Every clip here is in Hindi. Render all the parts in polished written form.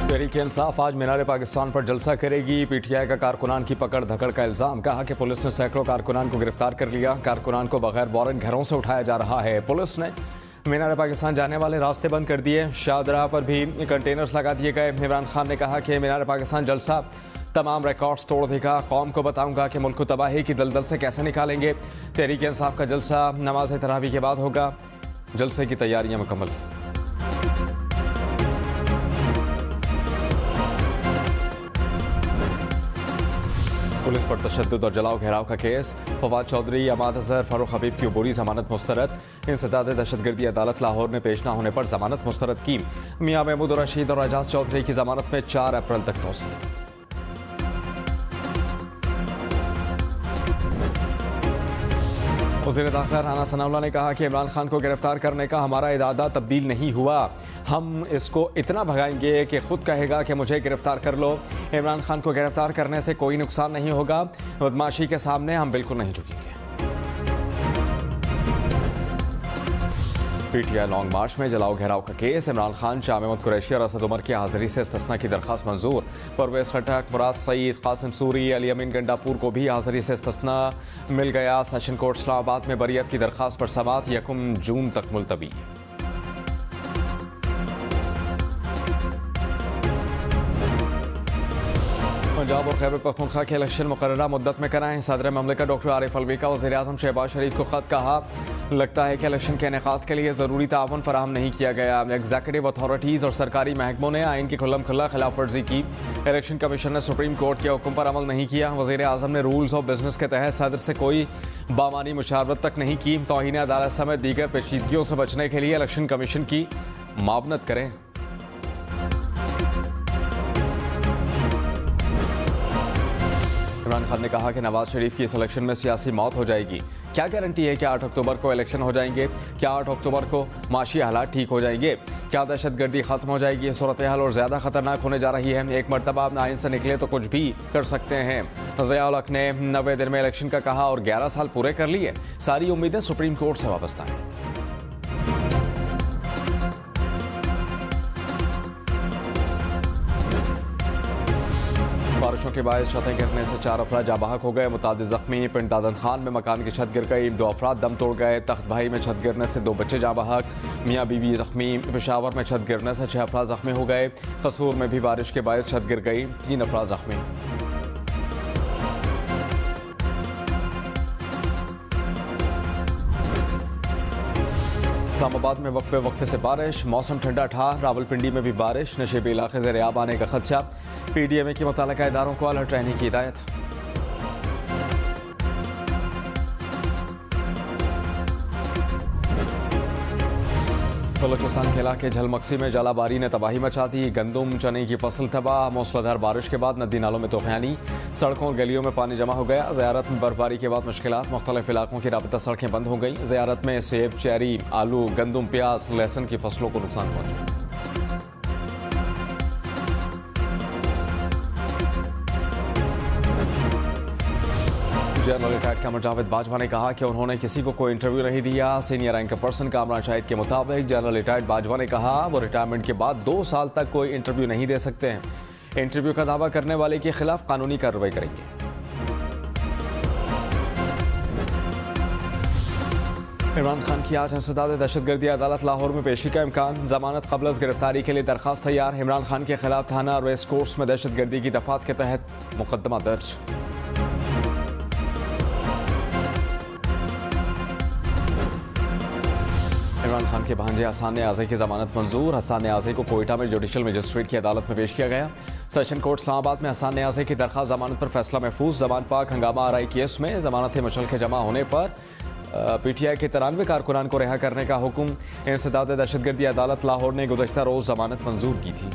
तहरीक इंसाफ आज मीनार पाकिस्तान पर जलसा करेगी। पीटीआई का कारकुनान की पकड़ धकड़ का इल्जाम। कहा कि पुलिस ने सैकड़ों कारकुनान को गिरफ्तार कर लिया। कारकुनान को बगैर वारंट घरों से उठाया जा रहा है। पुलिस ने मीनार पाकिस्तान जाने वाले रास्ते बंद कर दिए। शाहदरा पर भी कंटेनर्स लगा दिए गए। इमरान खान ने कहा कि मीनार पाकिस्तान जलसा तमाम रिकॉर्ड्स तोड़ देगा। कौम को बताऊंगा कि मुल्क को तबाही की दलदल से कैसे निकालेंगे। तहरीक इंसाफ का जलसा नमाज तरावी के बाद होगा। जलसे की तैयारियां मुकम्मल। पुलिस पर तशद्दुद और जलाओ घेराव का केस। फवाद चौधरी, अमाद अजहर, फारूक हबीब की अबूरी जमानत मुस्तरद। इंसदाद दहशतगर्दी अदालत लाहौर ने पेश न होने पर जमानत मुस्तरद की। मियां महमूद रशीद और एजाज चौधरी की जमानत में 4 अप्रैल तक तोसी। वज़ीर दाखिला राना सनाउल्लाह ने कहा कि इमरान खान को गिरफ्तार करने का हमारा इरादा तब्दील नहीं हुआ। हम इसको इतना भगाएंगे कि खुद कहेगा कि मुझे गिरफ्तार कर लो। इमरान खान को गिरफ्तार करने से कोई नुकसान नहीं होगा। बदमाशी के सामने हम बिल्कुल नहीं झुकेंगे। पीटीआई लॉन्ग मार्च में जलाओ घेराव का केस। इमरान खान, शाह महमूद कुरैशी और असद उमर की हाजिरी से इस्तिस्ना की दरखास्त मंजूर। परवेज खटक, मुराद सईद, कासिम सूरी, अली अमीन गंडापुर को भी हाजिरी से इस्तिस्ना मिल गया। सेशन कोर्ट इस्लामाबाद में बरियत की दरखास्त पर समाअत 1 जून तक मुलतवी। पंजाब और खैबर पख्तूनख्वा के इलेक्शन मुकर्ररा मुद्दत में कराएं। सदर ममलिकत डॉक्टर आरिफ अलवी का वज़ीर आज़म शहबाज शरीफ को खत। कहा लगता है कि इलेक्शन के इनेकाद के लिए ज़रूरी ताअवुन फराहम नहीं किया गया। एग्जीक्यूटिव अथॉरिटीज़ और सरकारी महकमों ने आइन की खुल्लम खुल्ला खिलाफ वर्जी की। इलेक्शन कमीशन ने सुप्रीम कोर्ट के हुक्म पर अमल नहीं किया। वज़ीर आज़म ने रूल्स ऑफ बिजनेस के तहत सदर से कोई बामानी मुशावरत तक नहीं की। तौहीन अदालत समेत दीगर पेचीदगियों से बचने के लिए इलेक्शन कमीशन की मावनत करें। इमरान खान ने कहा कि नवाज शरीफ की इस इलेक्शन में सियासी मौत हो जाएगी। क्या गारंटी है कि 8 अक्टूबर को इलेक्शन हो जाएंगे? क्या 8 अक्टूबर को माशी हालात ठीक हो जाएंगे? क्या दहशतगर्दी खत्म हो जाएगी? सूरत हाल और ज़्यादा खतरनाक होने जा रही है। एक मरतबा आप आइन से निकले तो कुछ भी कर सकते हैं। ज़िया उल हक ने 90 दिन में इलेक्शन का कहा और 11 साल पूरे कर लिए। सारी उम्मीदें सुप्रीम कोर्ट से वाबस्ता हैं। बारिशों के बायस छतें गिरने से 4 अफराद जाँ बहक हो गए। मुतादिद जख्मी। पिंड दादन खान में मकान की छत गिर गई। 2 अफराद दम तोड़ गए। तख्त भाई में छत गिरने से 2 बच्चे जाँ बहक। मियाँ बीवी जख्मी। पेशावर में छत गिरने से 6 अफराद जख्मी हो गए। कसूर में भी बारिश के बायस छत गिर गई। 3 अफराद जख्मी। इस्लामाबाद में वक्फे वक्फे से बारिश। मौसम ठंडा ठा। रावलपिंडी में भी बारिश। नशेबी इलाके से ज़ेरियाब आने का खदशा। पीडीएमए की मुतल्लिका इदारों को अलर्ट रहने की हिदायत। बलोचिस्तान के इलाके झलमक्सी में जलाबारी ने तबाही मचा दी। गंदम चने की फसल तबाह। मूसलाधार बारिश के बाद नदी नालों में तूफ़ानी। सड़कों और गलियों में पानी जमा हो गया। ज़ियारत में बर्फबारी के बाद मुश्किलात। मुख्तलिफ इलाकों की राबता सड़कें बंद हो गई। ज़ियारत में सेब, चेरी, आलू, गंदम, प्याज, लहसुन की फसलों को नुकसान पहुंचा। जनरल रिटायर्ड कमर जावेद बाजवा ने कहा कि उन्होंने किसी को कोई इंटरव्यू नहीं दिया। Senior rank person Kamran Shahid के मुताबिक जनरल रिटायर्ड बाजवा ने कहा वो रिटायरमेंट के बाद 2 साल तक कोई इंटरव्यू नहीं दे सकते हैं। इंटरव्यू का दावा करने वाले के खिलाफ कानूनी कार्रवाई करेंगे। इमरान खान की आज इंसदाद दहशतगर्दी अदालत लाहौर में पेशी का इम्कान। जमानत कबल अज़ गिरफ्तारी के लिए दरखास्त तैयार। इमरान खान के खिलाफ थाना रेस कोर्स में दहशतगर्दी की दफात के तहत मुकदमा दर्ज। इमरान खान के भांजे हसन न्याज़ी की जमानत मंजूर। हसन न्याज़ी को कोयटा में जुडिशल मजिस्ट्रेट की अदालत में पेश किया गया। सेशन कोर्ट इस्लामाबाद में हसन न्याज़ी की दरखास्त जमानत पर फैसला महफूज। जमान पाक हंगामा आरई केस में जमानत मचल के जमा होने पर पीटीआई के 93 कारकुनान को रिहा करने का हुक्म। इंसदाद दहशतगर्दी अदालत लाहौर ने गुज़श्ता रोज़ जमानत मंजूर की थी।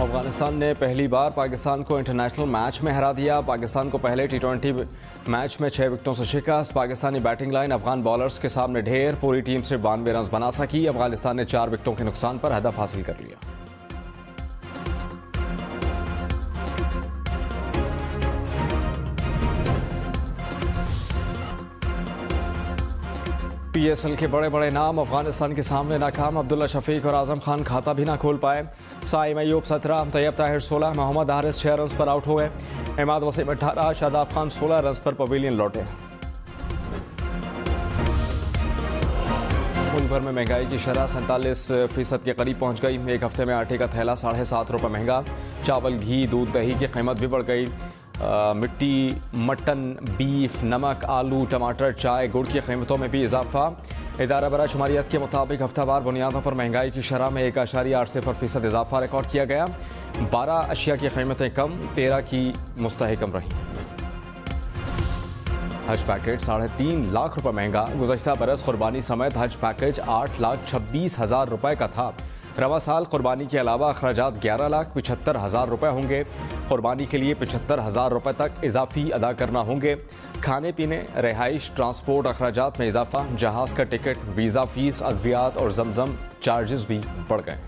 अफगानिस्तान ने पहली बार पाकिस्तान को इंटरनेशनल मैच में हरा दिया। पाकिस्तान को पहले T20 मैच में 6 विकेटों से शिकस्त। Pakistani batting line Afghan bowlers के सामने ढेर। पूरी टीम से 92 रन बना सकी। अफगानिस्तान ने 4 विकेटों के नुकसान पर हदफ हासिल कर लिया। PSL के बड़े बड़े नाम अफगानिस्तान के सामने नाकाम। अब्दुल्ला शफीक और आजम खान खाता भी ना खोल पाए। साइम अयूब 17, तैयब ताहिर 16, मोहम्मद हारिस 6 रन पर आउट हो गए। इमाद वसीम 18, शादाब खान 16 रन पर पवेलियन लौटे। मुल्क भर में महंगाई की शरह 47% के करीब पहुंच गई। एक हफ्ते में आटे का थैला 7.5 रुपये महंगा। चावल, घी, दूध, दही की कीमत भी बढ़ गई। मिट्टी, मटन, बीफ, नमक, आलू, टमाटर, चाय, गुड़ की कीमतों में भी इजाफा। इदारा बरा शुमारियत के मुताबिक हफ्तावार बुनियादों पर महंगाई की शरह में 1.8% इजाफा रिकॉर्ड किया गया। 12 अशिया की कीमतें कम, 13 की मुस्तहकम रहीं। हज पैकेज 3.5 लाख रुपए महंगा। गुज़श्ता बरस कुर्बानी समेत हज पैकेज 8,26,000 रुपए का था। रवा साल कुर्बानी के अलावा अखराजात 11,75,000 रुपए होंगे। कुर्बानी के लिए 75,000 रुपए तक इजाफी अदा करना होंगे। खाने पीने, रिहाइश, ट्रांसपोर्ट अखराजात में इजाफा। जहाज़ का टिकट, वीज़ा फीस, अद्वियात और जमजम चार्जेस भी बढ़ गए हैं।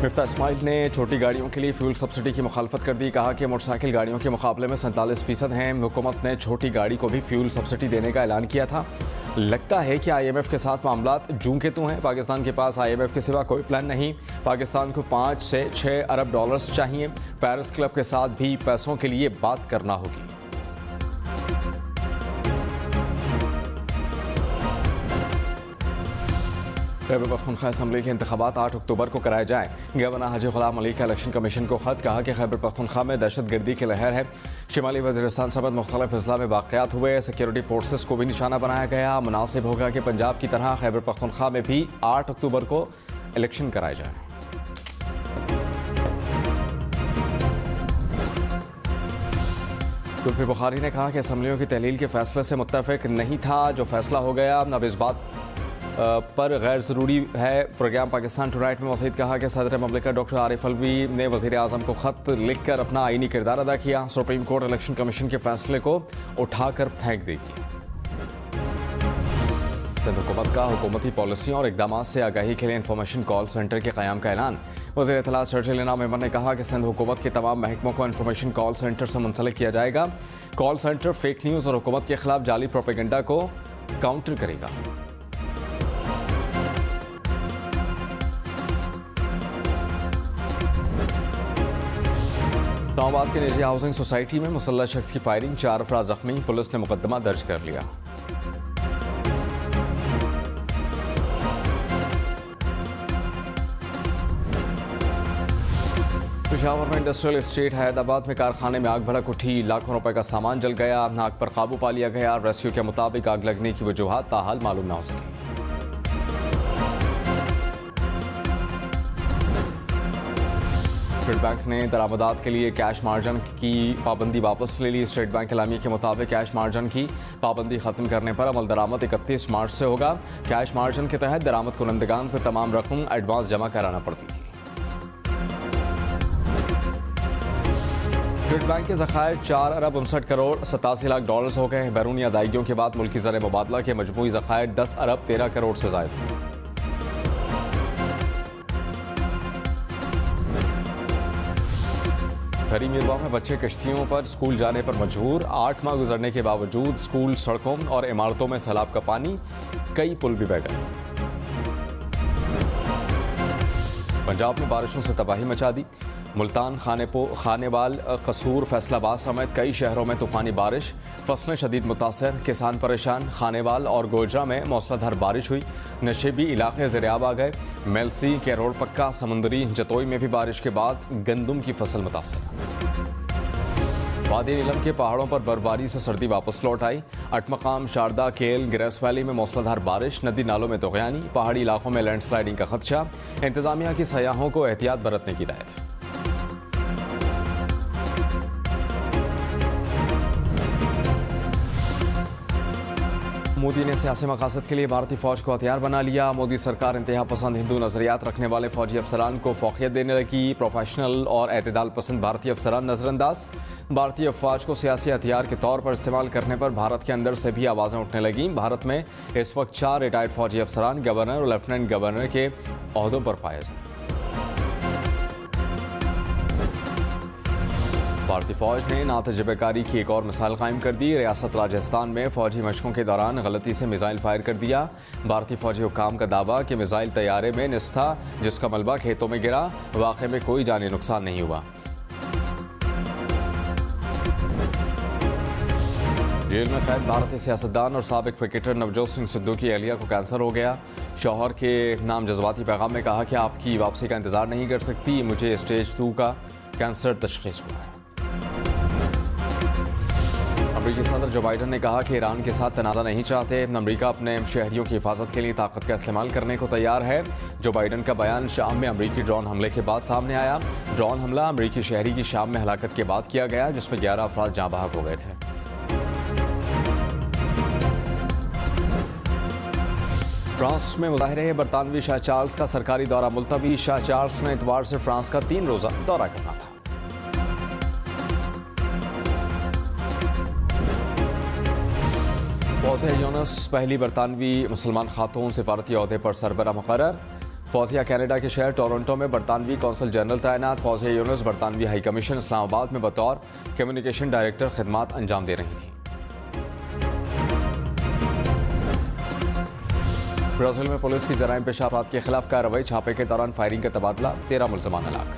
मिफ्ता इस्माइल ने छोटी गाड़ियों के लिए फ्यूल सब्सिडी की मुखालफत कर दी। कहा कि मोटरसाइकिल गाड़ियों के मुकाबले में 47% हैं। हुकूमत ने छोटी गाड़ी को भी फ्यूल सब्सिडी देने का ऐलान किया था। लगता है कि IMF के साथ मामलात जूं के तू हैं। पाकिस्तान के पास IMF के सिवा कोई प्लान नहीं। पाकिस्तान को 5 से 6 अरब डॉलर्स चाहिए। पेरिस क्लब के साथ भी पैसों के लिए बात करना होगी। खैबर पख्तूनख्वा असम्बली के इंतखाबात 8 अक्टूबर को कराए जाएँ। गवर्नर हाजी गुलाम अली का इलेक्शन कमीशन को खत। कहा कि खैबर पख्तूनख्वा में दहशतगर्दी की लहर है। शिमाली वज़ीरिस्तान समेत मुख्तलिफ अजला में वाक़यात हुए। सिक्योरिटी फोर्सेस को भी निशाना बनाया गया। मुनासिब होगा कि पंजाब की तरह खैबर पख्तूनख्वा में भी 8 अक्टूबर को इलेक्शन कराए जाएँ। जुल्फ़ी बुखारी ने कहा कि असम्बलियों की तहलील के फैसले से मुत्तफ़िक नहीं था। जो फैसला हो गया अब इस बात पर गैर ज़रूरी है। प्रोग्राम पाकिस्तान टुनाइट में मज़ीद कहा कि सदर ममलिकत डॉक्टर आरिफ अलवी ने वज़ीर आज़म को ख़त लिख कर अपना आईनी किरदार अदा किया। सुप्रीम कोर्ट इलेक्शन कमीशन के फैसले को उठाकर फेंक देगी। सिंध हुकूमत का हुकूमती पॉलिसियों और इकदाम से आगाही के लिए इंफॉर्मेशन कॉल सेंटर के क़याम का ऐलान। वज़ीर इत्तलात शर्जील इनाम मेमन ने कहा कि सिंध हुकूमत के तमाम महकमों को इंफॉर्मेशन कॉल सेंटर से मुंसलिक किया जाएगा। कॉल सेंटर फेक न्यूज़ और हुकूमत के खिलाफ जाली प्रोपेगेंडा को काउंटर करेगा। इस्लामाबाद के निजी हाउसिंग सोसाइटी में मुसल्लह शख्स की फायरिंग, 4 अफराद जख्मी। पुलिस ने मुकदमा दर्ज कर लिया। पेशावर में इंडस्ट्रियल एस्टेट हैदराबाद में कारखाने में आग भड़क उठी। लाखों रुपए का सामान जल गया। आग पर काबू पा लिया गया। रेस्क्यू के मुताबिक आग लगने की वजूहात ताहाल मालूम न हो सकी। स्टेट बैंक ने दरामदात के लिए कैश मार्जिन की पाबंदी वापस ले ली। स्टेट बैंक एलामिया के मुताबिक कैश मार्जिन की पाबंदी खत्म करने पर अमल दरामद 31 मार्च से होगा। कैश मार्जिन के तहत दरामद कुनंदगान को तमाम रकम एडवांस जमा कराना पड़ती थी। स्टेट बैंक के ज़खायर 4 अरब 59 करोड़ 87 लाख डॉलर्स हो गए। बैरूनी अदायगियों के बाद मुल्की ज़र मुबादला के मजमूई ज़खायर 10 अरब 13 करोड़ से ज़ायद। खरी मीरवा में बच्चे कश्तियों पर स्कूल जाने पर मजबूर। 8 माह गुजरने के बावजूद स्कूल, सड़कों और इमारतों में सैलाब का पानी। कई पुल भी बह गए। पंजाब में बारिशों से तबाही मचा दी। मुल्तान, खानेवाल, कसूर, फैसलाबाद समेत कई शहरों में तूफानी बारिश। फसलें शदीद मुतासर, किसान परेशान। खानेवाल और गोजरा में मौसलाधार बारिश हुई। नशेबी इलाके ज़ेरियाब आ गए। मेलसी, केरोड़ पक्का, समुंदरी, जतोई में भी बारिश के बाद गंदम की फसल मुतासर। वादी नीलम के पहाड़ों पर बर्फबारी से सर्दी वापस लौट आई। अटमकाम, शारदा, केल, ग्रेस वैली में मौसलाधार बारिश। नदी नालों में तोग़यानी। पहाड़ी इलाकों में लैंडस्लाइडिंग का खदशा। इंतजामिया की सयाहों को एहतियात बरतने की हिदायत। मोदी ने सियासी मकासद के लिए भारतीय फौज को हथियार बना लिया। मोदी सरकार इंतहा पसंद हिंदू नजरियात रखने वाले फौजी अफसरान को फौकियत देने लगी। प्रोफेशनल और एतदाल पसंद भारतीय अफसरान नजरअंदाज। भारतीय अफवाज को सियासी हथियार के तौर पर इस्तेमाल करने पर भारत के अंदर से भी आवाज़ें उठने लगीं। भारत में इस वक्त 4 रिटायर्ड फौजी अफसरान, गवर्नर और लेफ्टिनेंट गवर्नर के ओहदों पर फायज हैं। भारतीय फौज ने नातजुर्बेकारी की एक और मिसाल कायम कर दी। रियासत राजस्थान में फौजी मशकों के दौरान गलती से मिसाइल फायर कर दिया। भारतीय फौजी हुक्काम का दावा कि मिसाइल तैयारे में निस्फ था, जिसका मलबा खेतों में गिरा। वाक़े में कोई जानी नुकसान नहीं हुआ। जेल में कैद भारतीय सियासतदान और साबिक क्रिकेटर नवजोत सिंह सिद्धू की अहलिया को कैंसर हो गया। शौहर के नाम जज्बाती पैगाम में कहा कि आपकी वापसी का इंतजार नहीं कर सकती, मुझे स्टेज 2 का कैंसर तशखीस हुआ है। अमेरिकी सदर जो बाइडन ने कहा कि ईरान के साथ तनाज़ा नहीं चाहते। अमेरिका अपने शहरियों की हिफाजत के लिए ताकत का इस्तेमाल करने को तैयार है। जो बाइडन का बयान शाम में अमेरिकी ड्रोन हमले के बाद सामने आया। ड्रोन हमला अमेरिकी शहरी की शाम में हलाकत के बाद किया गया, जिसमें 11 अफराद जाँ बहक हो गए थे। फ्रांस में मुजाहिरे बरतानवी शाह चार्ल्स का सरकारी दौरा मुलतवी। शाह चार्ल्स ने इतवार से फ्रांस का 3 रोज़ा दौरा करना था। फौजिया यूनुस पहली बरतानवी मुसलमान खातून सिफारती ओहदे पर सरबराह मुकर्रर। फौजिया कनाडा के शहर टोरंटो में बरतानवी कौंसल जनरल तैनात। फौजिया यूनुस बरतानवी हाई कमीशन इस्लामाबाद में बतौर कम्युनिकेशन डायरेक्टर खिदमात अंजाम दे रही थी। ब्राजील में पुलिस की जराइम पेशा अफराद के खिलाफ कार्रवाई। छापे के दौरान फायरिंग का तबादला, 13 मुल्ज़िमान हलाक।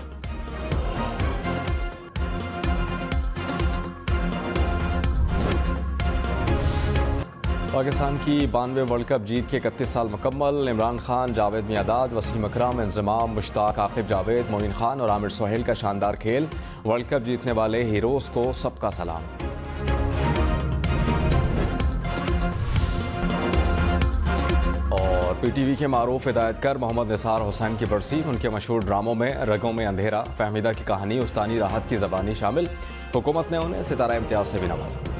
पाकिस्तान की 92 वर्ल्ड कप जीत के 31 साल मुकम्मल। इमरान खान, जावेद मियादाद, वसीम अकरम, इंज़माम, मुश्ताक, आकिब जावेद, मोइन खान और आमिर सोहेल का शानदार खेल। वर्ल्ड कप जीतने वाले हीरोज़ को सबका सलाम। पीटीवी के मारूफ हिदायतकार मोहम्मद निसार हुसैन की बरसी। उनके मशहूर ड्रामों में रगों में अंधेरा, फहमीदा की कहानी, उस्तानी राहत की ज़बानी शामिल। हुकूमत ने उन्हें सितारा इम्तियाज़ से भी नवाजा।